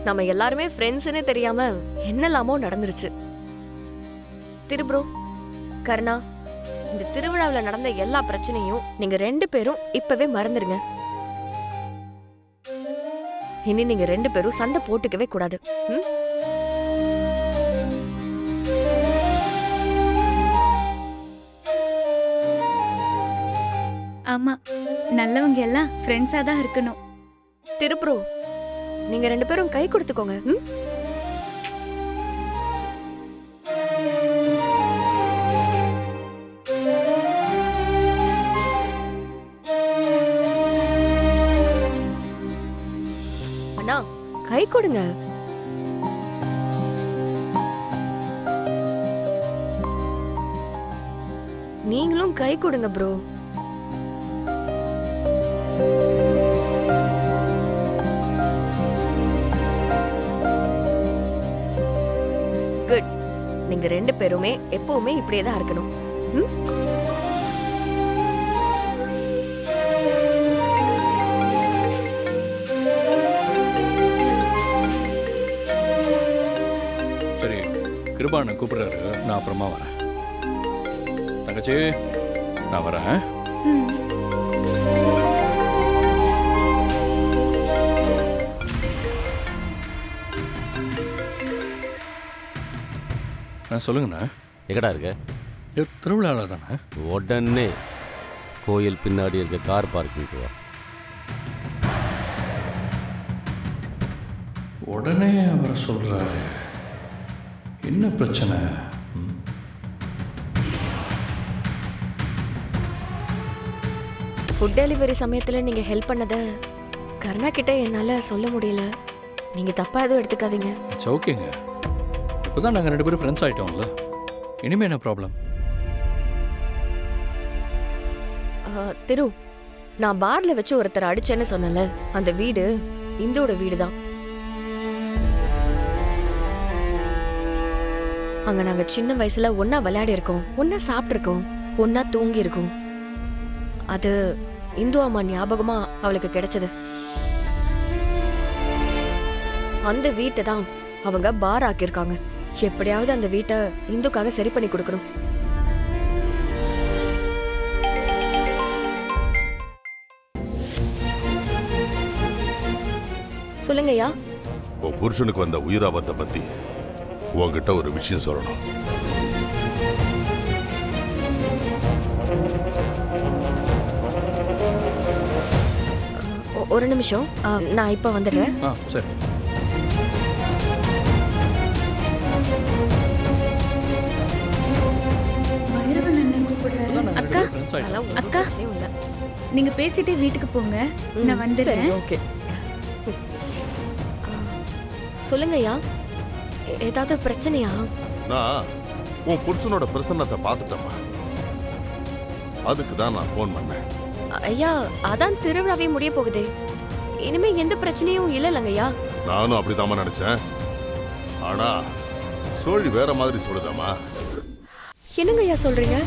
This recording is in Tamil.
நம்ம எல்லாருமே ஃப்ரெண்ட்ஸ்னே தெரியாம என்னெல்லாமோ நடந்துருச்சு. திருப்ரோ, கருணா, இந்த திருவிழாவுல நடந்த எல்லா பிரச்சனையும் நீங்க 2 பேரும் இப்பவே மறந்துடுங்க. இனி நீங்க 2 பேரும் சண்டை போட்டுக்கவே கூடாது. ஆமா, நல்லவங்க எல்லாம் ஃப்ரெண்ட்ஸா தான் இருக்கணும். திருப்ரோ, நீங்க 2 பேரும் கை கொடுத்துக்கோங்க. அண்ணா, கை கொடுங்க. நீங்களும் கை கொடுங்க ப்ரோ. குட். நீங்க 2 பேருமே எப்பவுமே இப்படியே தான் இருக்கணும். சரி, கிருபாண்ண கூப்பிடுறாரு, நான் அப்புறமா வரேன். தங்கச்சி, நான் வரேன். சொல்லுங்கண்ணா. எங்கடா இருக்க? திருவிழாவில் தானே. உடனே கோயில் பின்னாடி இருக்க கார் பார்க்கிங்க்கு வா. உடனே அவர் சொல்றாரு. என்ன பிரச்சனை? ஃபுட் டெலிவரி சமயத்துல நீங்க ஹெல்ப் பண்ணத கருணா கிட்ட என்னால சொல்ல முடியல. நீங்க தப்பா எதுவும் எடுத்துக்காதீங்க. இட்ஸ் ஓகேங்க. இப்போதான் நாங்கள் 2 பேரும் ஃப்ரெண்ட்ஸ் ஆகிட்டோம்ல. இனிமே என்ன ப்ராப்ளம்? திரு, நான் பார்ல வச்சு ஒருத்தர் அடிச்சேன்னு சொன்னல, அந்த வீடு இந்தோட வீடு தான். அங்க நாங்க சின்ன வயசுல ஒன்னா விளையாடி இருக்கோம், ஒன்னா சாப்பிட்டு ஒன்னா தூங்கி இருக்கோம். அது இந்து அம்மா ஞாபகமா அவளுக்கு கிடைச்சது. அந்த வீட்டை தான் அவங்க பார் ஆக்கியிருக்காங்க. எப்படியாவது அந்த வீட்டை இந்துக்காக சரி பண்ணி கொடுக்கணும். சொல்லுங்கய்யா. உன் புருஷனுக்கு வந்த உயிராபத்தை பத்தி உன்கிட்ட ஒரு விஷயம் சொல்லணும். ஒரு நிமிஷம், நான் இப்ப வந்துடுறேன். சரி. அக்கா, அக்கா, நீங்க பேசிட்டே வீட்டுக்கு போங்க, நான் வந்துடுறேன். ஓகே. சொல்லுங்கய்யா, ஏதாவது பிரச்சனையா? நான் உன் புருஷனோட பிரசன்னத்தை பார்த்துட்டேம்மா. அதுக்கு தான் நான் ஃபோன் பண்ணேன். ஐயா, அதான் திருவிழாவே முடிய போகுதே, இனிமே எந்த பிரச்சனையும் இல்லைங்கய்யா. நானும் அப்படிதாம்மா நினைச்சேன். ஆனா சோழி வேற மாதிரி சொல்லுதாம்மா. என்னங்கய்யா சொல்றீங்க?